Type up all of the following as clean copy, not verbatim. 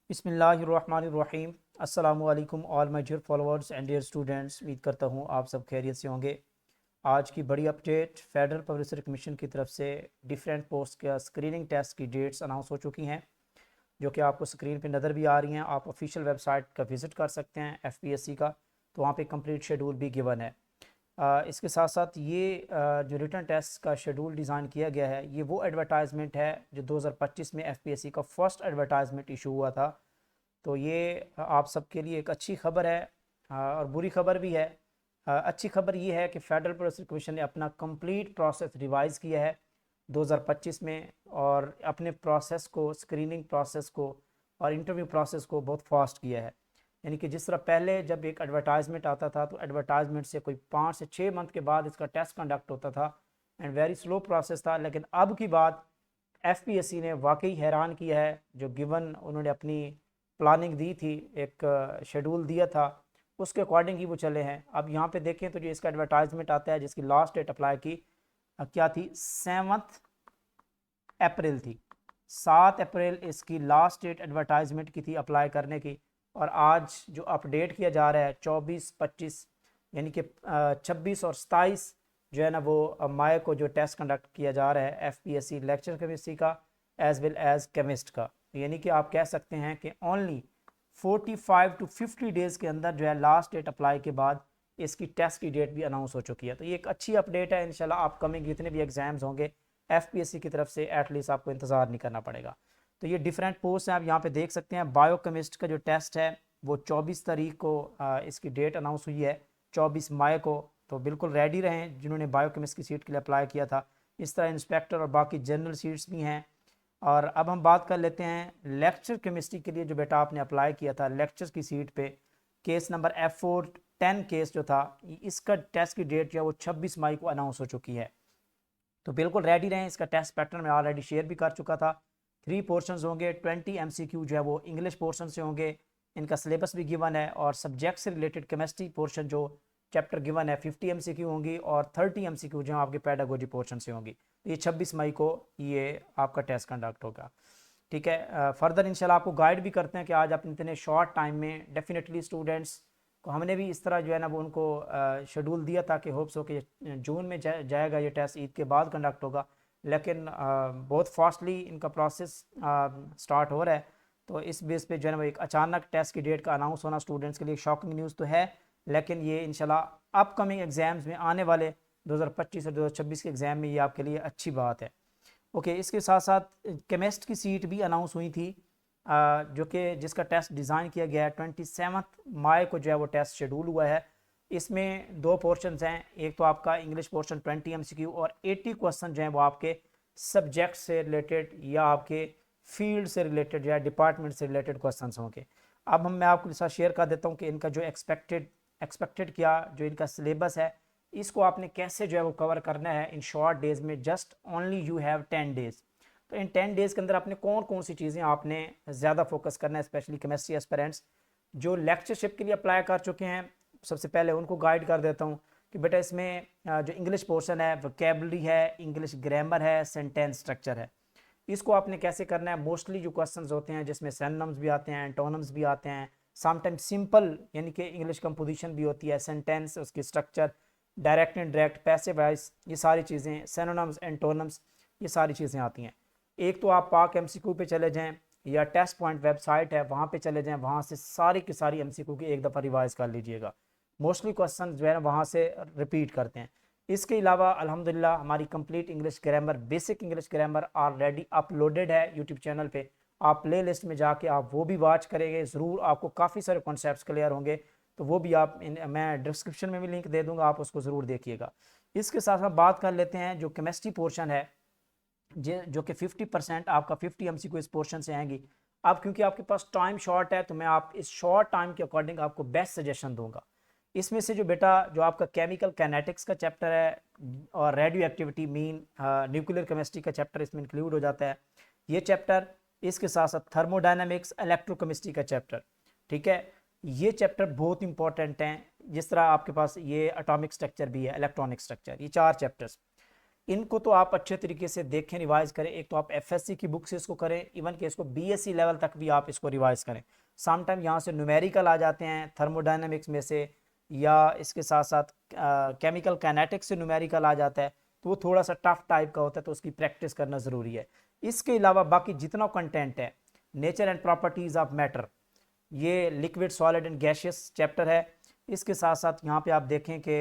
बिस्मिल्लाहिर्रहमानिर्रहीम। अस्सलामु अलैकुम all my dear followers and dear students. उम्मीद करता हूँ आप सब खैरियत से होंगे। आज की बड़ी update, federal public service commission की तरफ से डिफरेंट पोस्ट का स्क्रीनिंग टेस्ट की डेट्स अनाउंस हो चुकी हैं, जो कि आपको स्क्रीन पे नज़र भी आ रही हैं। आप ऑफिशियल वेबसाइट का विज़िट कर सकते हैं एफपीएससी का, तो वहाँ पे कंप्लीट शेड्यूल भी गिवन है। इसके साथ साथ ये जो रिटन टेस्ट का शेड्यूल डिज़ाइन किया गया है, ये वो एडवर्टाइजमेंट है जो 2025 में एफपीएससी का फर्स्ट एडवर्टाइजमेंट इशू हुआ था। तो ये आप सबके लिए एक अच्छी खबर है, और बुरी खबर भी है। अच्छी खबर ये है कि फेडरल पब्लिक कमीशन ने अपना कंप्लीट प्रोसेस रिवाइज़ किया है 2025 में, और अपने प्रोसेस को, स्क्रीनिंग प्रोसेस को और इंटरव्यू प्रोसेस को बहुत फास्ट किया है। यानी कि जिस तरह पहले जब एक एडवर्टाइजमेंट आता था तो एडवर्टाइजमेंट से कोई 5 से 6 मंथ के बाद इसका टेस्ट कंडक्ट होता था एंड वेरी स्लो प्रोसेस था, लेकिन अब की बात एफपीएससी ने वाकई हैरान किया है। जो गिवन उन्होंने अपनी प्लानिंग दी थी, एक शेड्यूल दिया था, उसके अकॉर्डिंग ही वो चले हैं। अब यहाँ पे देखें तो जो इसका एडवर्टाइजमेंट आता है, जिसकी लास्ट डेट अप्लाई की क्या थी, 7 अप्रैल थी। 7 अप्रैल इसकी लास्ट डेट एडवर्टाइजमेंट की थी अप्लाई करने की। और आज जो अपडेट किया जा रहा है 24-25, यानी कि 26 और 27 जो है ना, वो माह को जो टेस्ट कंडक्ट किया जा रहा है एफपीएससी लेक्चर केमिस्ट्री का एज वेल एज केमिस्ट का। यानी कि आप कह सकते हैं कि ओनली 45 टू 50 डेज़ के अंदर जो है लास्ट डेट अप्लाई के बाद इसकी टेस्ट की डेट भी अनाउंस हो चुकी है। तो ये एक अच्छी अपडेट है। इंशाल्लाह अपकमिंग जितने भी एग्जाम्स होंगे एफपीएससी की तरफ से एटलीस्ट आपको इंतज़ार नहीं करना पड़ेगा। तो ये डिफरेंट पोस्ट हैं, आप यहाँ पे देख सकते हैं। बायोकेमिस्ट का जो टेस्ट है वो 24 तारीख को इसकी डेट अनाउंस हुई है, 24 मई को। तो बिल्कुल रेडी रहें जिन्होंने बायोकेमिस्ट की सीट के लिए अप्लाई किया था। इस तरह इंस्पेक्टर और बाकी जनरल सीट्स भी हैं। और अब हम बात कर लेते हैं लेक्चर केमिस्ट्री के लिए। जो बेटा आपने अप्लाई किया था लेक्चर की सीट पे, केस नंबर F410 केस जो था, इसका टेस्ट की डेट जो है वो 26 मई को अनाउंस हो चुकी है। तो बिल्कुल रेडी रहें। इसका टेस्ट पैटर्न मैं ऑलरेडी शेयर भी कर चुका था। 3 पोर्शंस होंगे, 20 MCQ जो है वो इंग्लिश पोर्शन से होंगे। इनका सिलेबस भी गिवन है, और सब्जेक्ट से रिलेटेड केमिस्ट्री पोर्शन जो चैप्टर गिवन है 50 MCQ होंगी, और 30 MCQ जो आपके पैडागोजी पोर्शन से होंगी। तो ये 26 मई को ये आपका टेस्ट कंडक्ट होगा। ठीक है, फर्दर इंशाल्लाह आपको गाइड भी करते हैं कि आज आप इतने शॉर्ट टाइम में डेफिनेटली स्टूडेंट्स को हमने भी इस तरह जो है ना वो उनको शेड्यूल दिया था कि होप्स हो कि जून में जाएगा ये टेस्ट, ईद के बाद कंडक्ट होगा। लेकिन बहुत फास्टली इनका प्रोसेस स्टार्ट हो रहा है। तो इस बेस पे जो है ना एक अचानक टेस्ट की डेट का अनाउंस होना स्टूडेंट्स के लिए शॉकिंग न्यूज़ तो है, लेकिन ये इंशाल्लाह अपकमिंग एग्ज़ाम्स में आने वाले 2025 और 2026 के एग्ज़ाम में ये आपके लिए अच्छी बात है। ओके, इसके साथ साथ केमिस्ट की सीट भी अनाउंस हुई थी, जो कि जिसका टेस्ट डिज़ाइन किया गया है 27 मई को जो है वो टेस्ट शेड्यूल हुआ है। इसमें 2 पोर्शंस हैं। एक तो आपका इंग्लिश पोर्शन 20 MCQ, और 80 क्वेश्चन जो हैं वो आपके सब्जेक्ट से रिलेटेड या आपके फील्ड से रिलेटेड या डिपार्टमेंट से रिलेटेड क्वेश्चन होंगे। अब मैं आपके साथ शेयर कर देता हूँ कि इनका जो एक्सपेक्टेड क्या जो इनका सिलेबस है, इसको आपने कैसे जो है वो कवर करना है इन शॉर्ट डेज़ में। Just only you have 10 days. तो इन 10 डेज़ के अंदर आपने कौन कौन सी चीज़ें आपने ज़्यादा फोकस करना है, स्पेशली केमिस्ट्री एस्पिरेंट्स जो लेक्चरशिप के लिए अप्लाई कर चुके हैं। सबसे पहले उनको गाइड कर देता हूँ कि बेटा इसमें जो इंग्लिश पोर्शन है, वोकेबलरी है, इंग्लिश ग्रामर है, सेंटेंस स्ट्रक्चर है, इसको आपने कैसे करना है। मोस्टली जो क्वेश्चंस होते हैं जिसमें सिनोनिम्स भी आते हैं, एंटोनिम्स भी आते हैं, समटाइम्स सिंपल यानी कि इंग्लिश कंपोजिशन भी होती है, सेंटेंस उसकी structure, direct indirect, passive voice, ये सारी चीज़ें, सिनोनिम्स, एंटोनिम्स, ये सारी चीज़ें आती हैं। एक तो आप पाक MCQ पे चले जाएं, या टेस्ट पॉइंट वेबसाइट है वहाँ पे चले जाएं, वहाँ से सारी की सारी MCQ की एक दफ़ा रिवाइज कर लीजिएगा। मोस्टली क्वेश्चन जो है ना वहाँ से रिपीट करते हैं। इसके अलावा अल्हम्दुलिल्लाह हमारी complete English grammar, basic English grammar already uploaded है यूट्यूब चैनल पे। आप प्ले लिस्ट में जाके आप वो भी वॉच करेंगे, ज़रूर आपको काफ़ी सारे कॉन्सेप्ट्स क्लियर होंगे। तो वो भी आप मैं डिस्क्रिप्शन में भी लिंक दे दूंगा, आप उसको ज़रूर देखिएगा। इसके साथ साथ बात कर लेते हैं जो केमिस्ट्री पोर्शन है, जो कि 50% आपका 50 MCQ इस पोर्शन से आएंगी। अब क्योंकि आपके पास टाइम शॉर्ट है तो मैं आप इस शॉर्ट टाइम के अकॉर्डिंग आपको बेस्ट सजेशन दूंगा। इसमें से जो बेटा जो आपका केमिकल कैनेटिक्स का चैप्टर है, और radio activity mean nuclear chemistry का चैप्टर इसमें इंक्लूड हो जाता है, ये चैप्टर। इसके साथ साथ थर्मोडायनामिक्स, इलेक्ट्रोकेमिस्ट्री का चैप्टर। ठीक है, ये चैप्टर बहुत इंपॉर्टेंट हैं। जिस तरह आपके पास ये एटॉमिक स्ट्रक्चर भी है, इलेक्ट्रॉनिक स्ट्रक्चर, ये 4 चैप्टर्स। इनको तो आप अच्छे तरीके से देखें, रिवाइज करें। एक तो आप एफएससी की बुक से इसको करें, इवन कि इसको बीएससी लेवल तक भी आप इसको रिवाइज करें। सम टाइम यहाँ से न्यूमेरिकल आ जाते हैं थर्मोडायनेमिक्स में से, या इसके साथ साथ केमिकल काइनेटिक्स से न्यूमेरिकल आ जाता है, तो वो थोड़ा सा टफ टाइप का होता है, तो उसकी प्रैक्टिस करना ज़रूरी है। इसके अलावा बाकी जितना कंटेंट है, nature and properties of matter, ये liquid solid and gaseous chapter है। इसके साथ साथ यहाँ पे आप देखें कि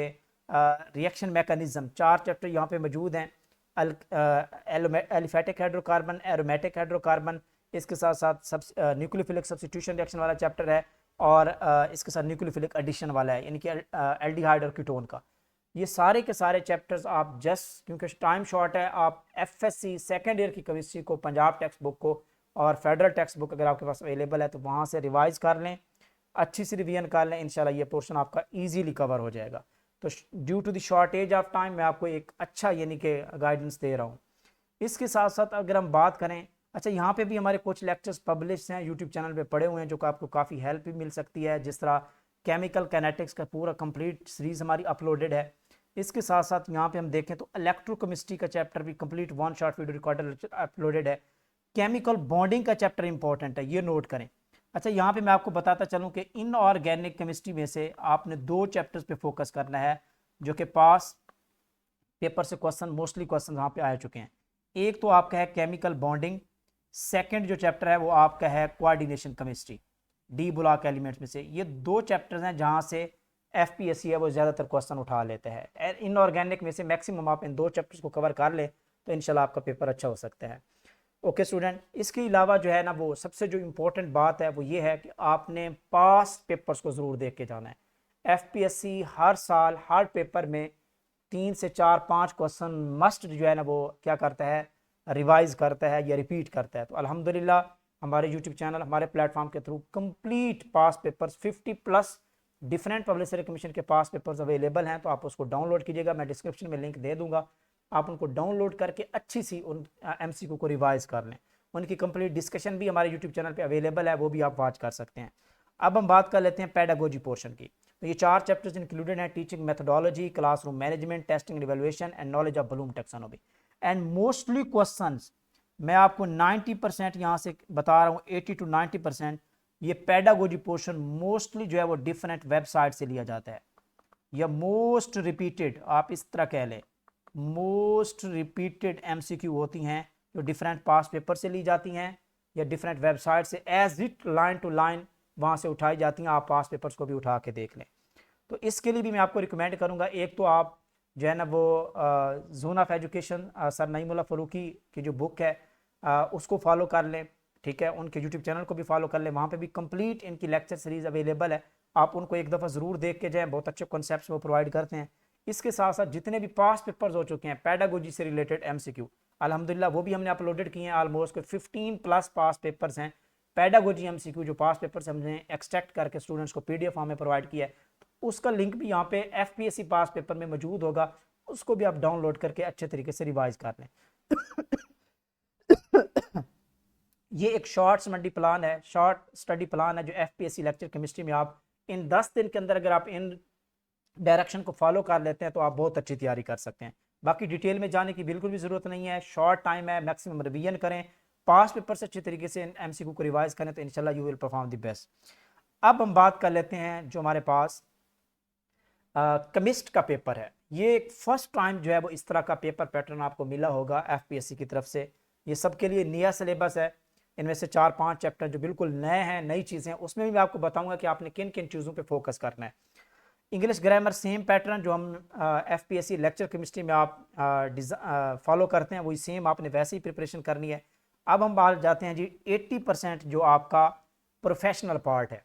रिएक्शन मैकेनिज्म 4 चैप्टर यहाँ पे मौजूद हैं। एलिफेटिक हाइड्रोकार्बन, एरोमेटिक हाइड्रोकार्बन, इसके साथ साथ न्यूक्लियोफिलिक सब्स्टिट्यूशन रिएक्शन वाला चैप्टर है, और इसके साथ न्यूक्लियोफिलिक एडिशन वाला है, यानी कि एल्डिहाइड और कीटोन का। ये सारे के सारे चैप्टर्स आप जस्ट, क्योंकि टाइम शॉर्ट है, आप एफएससी सेकेंड ईयर की केमिस्ट्री को, पंजाब टेक्स्ट बुक को और फेडरल टेक्स्ट बुक अगर आपके पास अवेलेबल है तो वहाँ से रिवाइज कर लें, अच्छी सी रिवीजन कर लें, इंशाल्लाह ये पोर्शन आपका ईजीली कवर हो जाएगा। तो due to the shortage of time मैं आपको एक अच्छा यानी कि गाइडेंस दे रहा हूँ। इसके साथ साथ अगर हम बात करें, अच्छा यहाँ पे भी हमारे कुछ लेक्चर्स पब्लिश हैं यूट्यूब चैनल पे पड़े हुए हैं, जो कि आपको काफ़ी हेल्प भी मिल सकती है। जिस तरह केमिकल काइनेटिक्स का पूरा कंप्लीट सीरीज़ हमारी अपलोडेड है। इसके साथ साथ यहाँ पे हम देखें तो इलेक्ट्रोकेमिस्ट्री का चैप्टर भी complete 1 short video recorder uploaded है। केमिकल बॉन्डिंग का चैप्टर इंपॉर्टेंट है, ये नोट करें। अच्छा यहाँ पे मैं आपको बताता चलूँ कि इनऑर्गेनिक केमिस्ट्री में से आपने 2 चैप्टर्स पे फोकस करना है, जो कि पास पेपर से क्वेश्चन, मोस्टली क्वेश्चन वहाँ पे आ चुके हैं। एक तो आपका है केमिकल बॉन्डिंग, सेकंड जो चैप्टर है वो आपका है coordination chemistry, D block elements में से। ये 2 चैप्टर्स हैं जहाँ से एफपीएससी है वो ज़्यादातर क्वेश्चन उठा लेते हैं। इनऑर्गेनिक में से मैक्सिमम आप इन 2 चैप्टर्स को कवर कर ले तो इंशाल्लाह आपका पेपर अच्छा हो सकता है। ओके स्टूडेंट, इसके अलावा जो है ना, वो सबसे जो इम्पोर्टेंट बात है वो ये है कि आपने पास पेपर्स को ज़रूर देख के जाना है। एफपीएससी हर साल हर पेपर में 3 से 4 5 क्वेश्चन मस्ट जो है ना वो क्या करता है, रिवाइज करता है या रिपीट करता है। तो अल्हम्दुलिल्लाह हमारे यूट्यूब चैनल, हमारे प्लेटफॉर्म के थ्रू कंप्लीट पास पेपर्स 50+ डिफरेंट पब्लिशरी कमीशन के पास पेपर्स अवेलेबल हैं, तो आप उसको डाउनलोड कीजिएगा। मैं डिस्क्रिप्शन में लिंक दे दूंगा, आप उनको डाउनलोड करके अच्छी सी उन एमसीक्यू को रिवाइज कर लें। उनकी कंप्लीट डिस्कशन भी हमारे यूट्यूब चैनल पे अवेलेबल है, वो भी आप वॉच कर सकते हैं। अब हम बात कर लेते हैं पेडागोजी पोर्शन की। तो ये 4 चैप्टर्स इंक्लूडेड हैं: teaching methodology, classroom management, testing and evaluation and knowledge of Bloom taxonomy. And mostly questions मैं आपको 90% यहाँ से बता रहा हूँ, 80 to 90% ये पेडागोजी पोर्शन मोस्टली जो है वो डिफरेंट वेबसाइट से लिया जाता है, या मोस्ट रिपीटेड, आप इस तरह कह लें, मोस्ट रिपीटेड एमसीक्यू होती हैं जो डिफरेंट पास पेपर से ली जाती हैं या डिफरेंट वेबसाइट से as it line to line वहाँ से उठाई जाती हैं। आप पास पेपर्स को भी उठा के देख लें। तो इसके लिए भी मैं आपको रिकमेंड करूँगा, एक तो आप जो है ना वो zone of education sir Naimullah Farooqui की जो बुक है उसको फॉलो कर लें, ठीक है। उनके यूट्यूब चैनल को भी फॉलो कर लें, वहाँ पे भी कंप्लीट इनकी लेक्चर सीरीज़ अवेलेबल है। आप उनको एक दफ़ा ज़रूर देख के जाएँ, बहुत अच्छे कॉन्सेप्ट्स वो प्रोवाइड करते हैं। इसके साथ साथ जितने भी पास पेपर्स हो चुके हैं पेडागोजी से रिलेटेड एमसीक्यू, अल्हम्दुलिल्लाह वो भी हमने अपलोडेड किए हैं। ऑलमोस्ट 15+ पास पेपर्स हैं पेडागोजी एमसीक्यू, जो पास पेपर्स हमने एक्सट्रैक्ट करके स्टूडेंट्स को पीडीएफ फॉर्म में प्रोवाइड किया है। तो उसका लिंक भी यहाँ पे एफपीएससी पास पेपर में मौजूद होगा, उसको भी आप डाउनलोड करके अच्छे तरीके से रिवाइज कर लें। ये एक शॉर्ट स्टडी प्लान है, जो एफपीएससी लेक्चर केमिस्ट्री में आप इन 10 दिन के अंदर अगर आप इन डायरेक्शन को फॉलो कर लेते हैं तो आप बहुत अच्छी तैयारी कर सकते हैं। बाकी डिटेल में जाने की बिल्कुल भी ज़रूरत नहीं है, शॉर्ट टाइम है, मैक्सिमम रिवीजन करें, पास पेपर से अच्छे तरीके से एमसीक्यू को रिवाइज करें, तो इंशाल्लाह you will perform the best. अब हम बात कर लेते हैं जो हमारे पास केमिस्ट का पेपर है। ये एक फर्स्ट टाइम जो है वो इस तरह का पेपर पैटर्न आपको मिला होगा एफपीएससी की तरफ से। ये सबके लिए नया सिलेबस है, इनमें से 4-5 चैप्टर जो बिल्कुल नए हैं, नई चीज़ें हैं, उसमें भी मैं आपको बताऊंगा कि आपने किन किन चीज़ों पे फोकस करना है। इंग्लिश ग्रामर सेम पैटर्न जो हम एफपीएससी लेक्चर केमिस्ट्री में आप फॉलो करते हैं, वही सेम आपने वैसे ही प्रिपरेशन करनी है। अब हम बात जाते हैं जी 80% जो आपका प्रोफेशनल पार्ट है,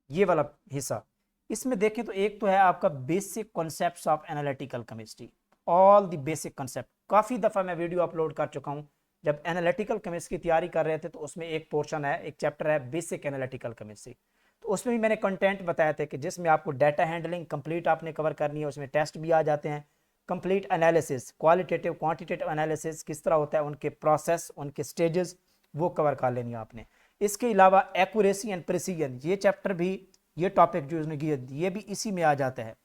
ये वाला हिस्सा। इसमें देखें तो एक तो है आपका basic concepts of analytical chemistry, all the basic concept. काफ़ी दफ़ा मैं वीडियो अपलोड कर चुका हूँ, जब एनालिटिकल केमिस्ट्री की तैयारी कर रहे थे तो उसमें एक पोर्शन है, एक चैप्टर है बेसिक एनालिटिकल केमिस्ट्री। तो उसमें भी मैंने कंटेंट बताया था कि जिसमें आपको डाटा हैंडलिंग कंप्लीट आपने कवर करनी है, उसमें टेस्ट भी आ जाते हैं, complete analysis, qualitative quantitative analysis किस तरह होता है, उनके प्रोसेस, उनके स्टेजेस, वो कवर कर लेनी है आपने। इसके अलावा एक्यूरेसी एंड प्रिसीजन, ये चैप्टर भी, ये टॉपिक जो उसने किया ये भी इसी में आ जाता है।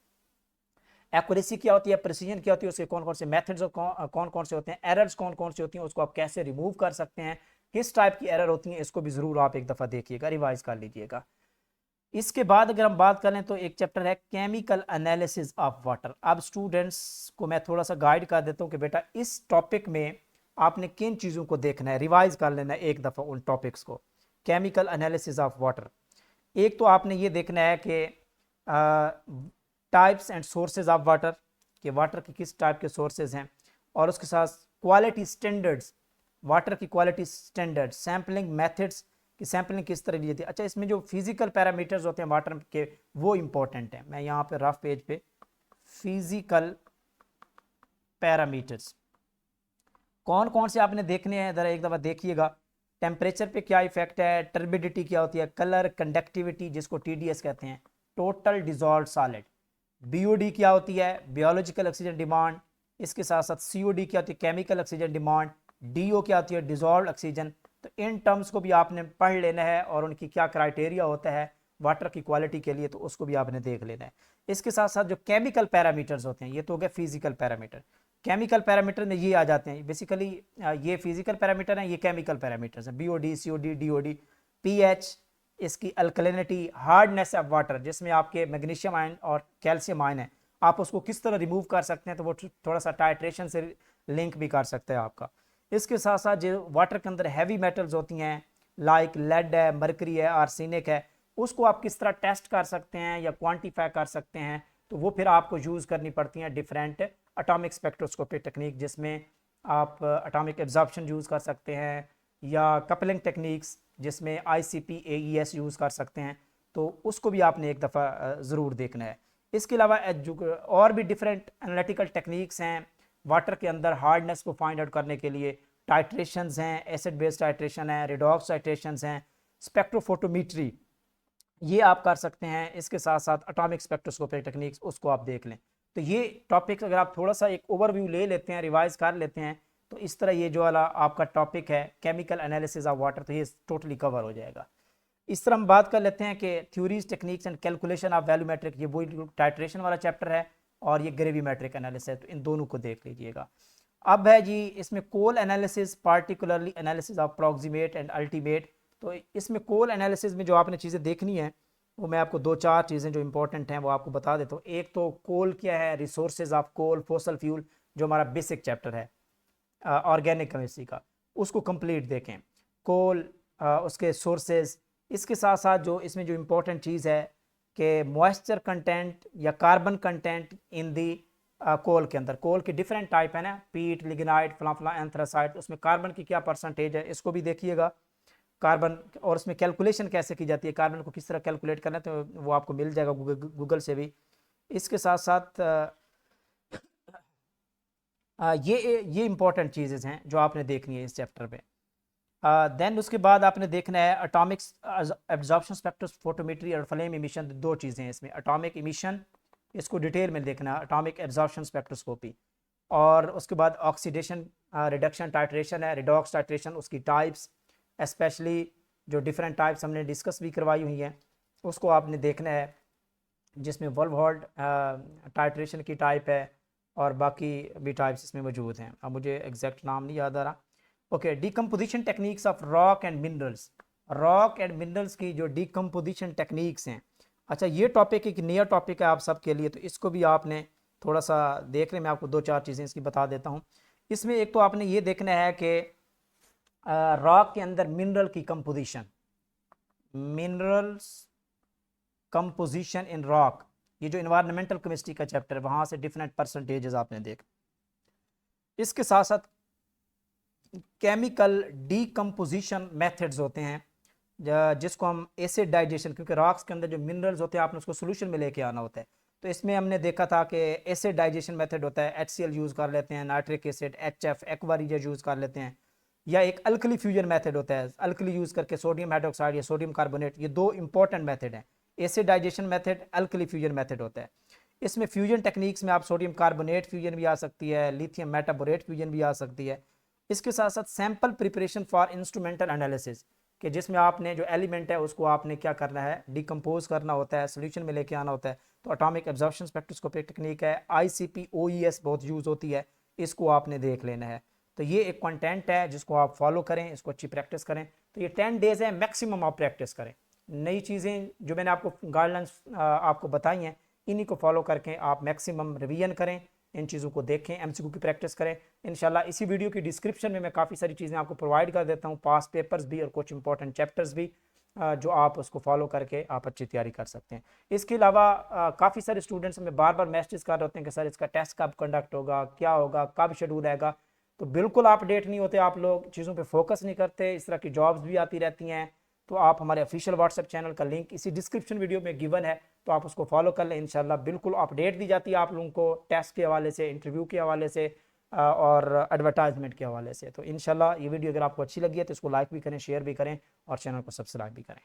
एक्यूरेसी क्या होती है, प्रिसीजन क्या होती है, उसके कौन कौन से मेथड्स और कौन कौन से होते हैं, एरर्स कौन कौन से होती हैं, उसको आप कैसे रिमूव कर सकते हैं, किस टाइप की एरर होती है, इसको भी जरूर आप एक दफ़ा देखिएगा, रिवाइज कर लीजिएगा। इसके बाद अगर हम बात करें तो एक चैप्टर है केमिकल एनालिसिस ऑफ वाटर। अब स्टूडेंट्स को मैं थोड़ा सा गाइड कर देता हूँ कि बेटा इस टॉपिक में आपने किन चीज़ों को देखना है, रिवाइज कर लेना है एक दफ़ा उन टॉपिक्स को। केमिकल एनालिसिस ऑफ वाटर, एक तो आपने ये देखना है कि types and sources of water, कि वाटर के किस टाइप के सोर्सेज हैं, और उसके साथ क्वालिटी स्टैंडर्ड्स, वाटर की क्वालिटी स्टैंडर्ड, सैम्पलिंग मेथड्स कि सैम्पलिंग किस तरह ली जाती है। अच्छा, इसमें जो फिजिकल पैरामीटर्स होते हैं वाटर के वो इंपॉर्टेंट हैं। मैं यहाँ पे रफ पेज पे फिजिकल पैरामीटर्स कौन कौन से आपने देखने हैं, ज़रा एक दफ़ा देखिएगा। टेम्परेचर पे क्या इफेक्ट है, टर्बिडिटी क्या होती है, कलर, कंडक्टिविटी जिसको TDS कहते हैं, टोटल डिजॉल्व सॉलिड, BOD क्या होती है, बायोलॉजिकल ऑक्सीजन डिमांड, इसके साथ साथ COD क्या होती है, केमिकल ऑक्सीजन डिमांड, DO क्या होती है, डिजॉल्व ऑक्सीजन। तो इन टर्म्स को भी आपने पढ़ लेना है और उनकी क्या क्राइटेरिया होता है वाटर की क्वालिटी के लिए, तो उसको भी आपने देख लेना है। इसके साथ साथ जो केमिकल पैरामीटर्स होते हैं, ये तो हो गया फिजिकल पैरामीटर। केमिकल पैरामीटर में ये आ जाते हैं बेसिकली, ये फिजिकल पैरामीटर हैं, ये केमिकल पैरामीटर्स हैं, BOD, COD, DOD, pH, इसकी अल्कलिनिटी, हार्डनेस ऑफ वाटर जिसमें आपके मैग्नीशियम आयन और कैल्शियम आयन है, आप उसको किस तरह रिमूव कर सकते हैं, तो वो थोड़ा सा टाइट्रेशन से लिंक भी कर सकते हैं आपका। इसके साथ साथ जो वाटर के अंदर हैवी मेटल्स होती हैं लाइक लेड है, मरकरी है, आर्सेनिक है, उसको आप किस तरह टेस्ट कर सकते हैं या क्वांटिफाई कर सकते हैं, तो वो फिर आपको यूज़ करनी पड़ती हैं डिफरेंट एटॉमिक स्पेक्ट्रोस्कोपी टेक्निक, जिसमें आप एटॉमिक एब्जॉर्प्शन यूज़ कर सकते हैं या कपलिंग टेक्निक्स जिसमें ICP AES यूज़ कर सकते हैं, तो उसको भी आपने एक दफ़ा ज़रूर देखना है। इसके अलावा और भी डिफरेंट एनालिटिकल टेक्निक्स हैं वाटर के अंदर हार्डनेस को फाइंड आउट करने के लिए, टाइट्रेशंस हैं, एसिड बेस्ड टाइट्रेशन है, रिडॉक्स टाइट्रेशंस हैं, स्पेक्ट्रोफोटोमीट्री ये आप कर सकते हैं। इसके साथ साथ एटॉमिक स्पेक्ट्रोस्कोपिक टेक्निक्स उसको आप देख लें। तो ये टॉपिक्स अगर आप थोड़ा सा एक ओवरव्यू ले लेते हैं, रिवाइज कर लेते हैं, तो इस तरह ये जो वाला आपका टॉपिक है केमिकल एनालिसिस ऑफ वाटर, तो ये टोटली कवर हो जाएगा। इस तरह हम बात कर लेते हैं कि theories, techniques and calculation of volumetric, ये वही टाइट्रेशन वाला चैप्टर है, और ये ग्रेविमेट्रिक एनालिसिस है, तो इन दोनों को देख लीजिएगा। अब है जी इसमें coal analysis, particularly analysis of proximate and ultimate. तो इसमें कोल एनालिसिस में जो आपने चीज़ें देखनी है, वो मैं आपको दो चार चीज़ें जो इंपॉर्टेंट हैं वो आपको बता देता हूँ। एक तो कोल क्या है, resources of coal, fossil fuel, जो हमारा बेसिक चैप्टर है ऑर्गेनिक केमिस्ट्री का, उसको कंप्लीट देखें। कोल, उसके सोर्सेज, इसके साथ साथ जो इसमें जो इम्पोर्टेंट चीज़ है कि मॉइस्चर कंटेंट या कार्बन कंटेंट इन दी कोल के अंदर, कोल के डिफरेंट टाइप है ना, पीट, लिग्नाइट, फला एंथ्रासाइट, उसमें कार्बन की क्या परसेंटेज है, इसको भी देखिएगा। कार्बन, और उसमें कैलकुलेशन कैसे की जाती है, कार्बन को किस तरह कैलकुलेट करना है, तो वो आपको मिल जाएगा गूगल से भी। इसके साथ साथ ये इंपॉर्टेंट चीज़ें हैं जो आपने देखनी है इस चैप्टर में। देन उसके बाद आपने देखना है एटॉमिक एब्जॉर्प्शन स्पेक्ट्रोफोटोमेट्री और फ्लेम इमिशन, दो चीज़ें हैं इसमें। एटॉमिक इमिशन, इसको डिटेल में देखना है, एटॉमिक एब्जॉर्प्शन स्पेक्ट्रोस्कोपी, और उसके बाद ऑक्सीडेशन रिडक्शन टाइट्रेशन है, रिडॉक्स टाइट्रेशन, उसकी टाइप्स, स्पेशली जो डिफरेंट टाइप्स हमने डिस्कस भी करवाई हुई हैं, उसको आपने देखना है, जिसमें वोल्फ-हॉल्ट टाइट्रेशन की टाइप है, और बाकी भी टाइप्स इसमें मौजूद हैं। अब मुझे एग्जैक्ट नाम नहीं याद आ रहा। Okay, decomposition techniques of rock and minerals, rock and minerals की जो डिकम्पोजिशन टेक्निक्स हैं। अच्छा, ये टॉपिक एक नया टॉपिक है आप सबके लिए, तो इसको भी आपने थोड़ा सा देख लें। मैं आपको दो चार चीज़ें इसकी बता देता हूँ। इसमें एक तो आपने ये देखना है कि रॉक के अंदर मिनरल की composition, minerals composition in rock, ये जो इन्वायरमेंटल केमिस्ट्री का चैप्टर है, वहाँ से डिफरेंट परसेंटेजेस आपने देख। इसके साथ साथ केमिकल डीकम्पोजिशन मेथड्स होते हैं, जिसको हम एसिड डाइजेशन, क्योंकि रॉक्स के अंदर जो मिनरल्स होते हैं आपने उसको सोल्यूशन में लेके आना होता है, तो इसमें हमने देखा था कि एसिड डाइजेशन मेथड होता है, HCl यूज़ कर लेते हैं, nitric acid, HF, aqua reagent use कर लेते हैं, या एक अल्कली फ्यूजन मेथड होता है, अल्कली यूज़ करके सोडियम हाइड्रोक्साइड या सोडियम कार्बोनेट, ये दो इंपॉर्टेंट मेथड हैं। Acid digestion method, alkali fusion method होता है। इसमें फ्यूजन टेक्निक्स में आप सोडियम कार्बोनेट फ्यूजन भी आ सकती है, लिथियम मेटाबोरेट फ्यूजन भी आ सकती है। इसके साथ साथ sample preparation for instrumental analysis, कि जिसमें आपने जो एलिमेंट है उसको आपने क्या करना है, डिकम्पोज करना होता है, सोल्यूशन में लेके आना होता है, तो एटॉमिक एब्जॉर्प्शन स्पेक्ट्रोस्कोपिक टेक्निक है, ICP OES बहुत यूज़ होती है, इसको आपने देख लेना है। तो ये एक कंटेंट है जिसको आप फॉलो करें, इसको अच्छी प्रैक्टिस करें। तो ये 10 डेज़ है, मैक्सिमम आप प्रैक्टिस करें। नई चीज़ें जो मैंने आपको गाइडलाइंस आपको बताई हैं, इन्हीं को फॉलो करके आप मैक्सिमम रिवीजन करें, इन चीज़ों को देखें, MCQ की प्रैक्टिस करें। इंशाल्लाह इसी वीडियो की डिस्क्रिप्शन में मैं काफ़ी सारी चीज़ें आपको प्रोवाइड कर देता हूँ, पास पेपर्स भी और कुछ इंपॉर्टेंट चैप्टर्स भी, जो आप उसको फॉलो करके आप अच्छी तैयारी कर सकते हैं। इसके अलावा काफ़ी सारे स्टूडेंट्स हमें बार बार मैसेज कर रहे होते हैं कि सर इसका टेस्ट कब कंडक्ट होगा, क्या होगा, कब शेड्यूल आएगा। तो बिल्कुल अपडेट नहीं होते आप लोग, चीज़ों पे फोकस नहीं करते, इस तरह की जॉब्स भी आती रहती हैं। तो आप हमारे ऑफिशियल व्हाट्सएप चैनल का लिंक इसी डिस्क्रिप्शन वीडियो में गिवन है, तो आप उसको फॉलो कर लें। इंशाल्लाह बिल्कुल अपडेट दी जाती है आप लोगों को टेस्ट के हवाले से, इंटरव्यू के हवाले से और एडवर्टाइजमेंट के हवाले से। तो इंशाल्लाह ये वीडियो अगर आपको अच्छी लगी है तो इसको लाइक भी करें, शेयर भी करें और चैनल को सब्सक्राइब भी करें।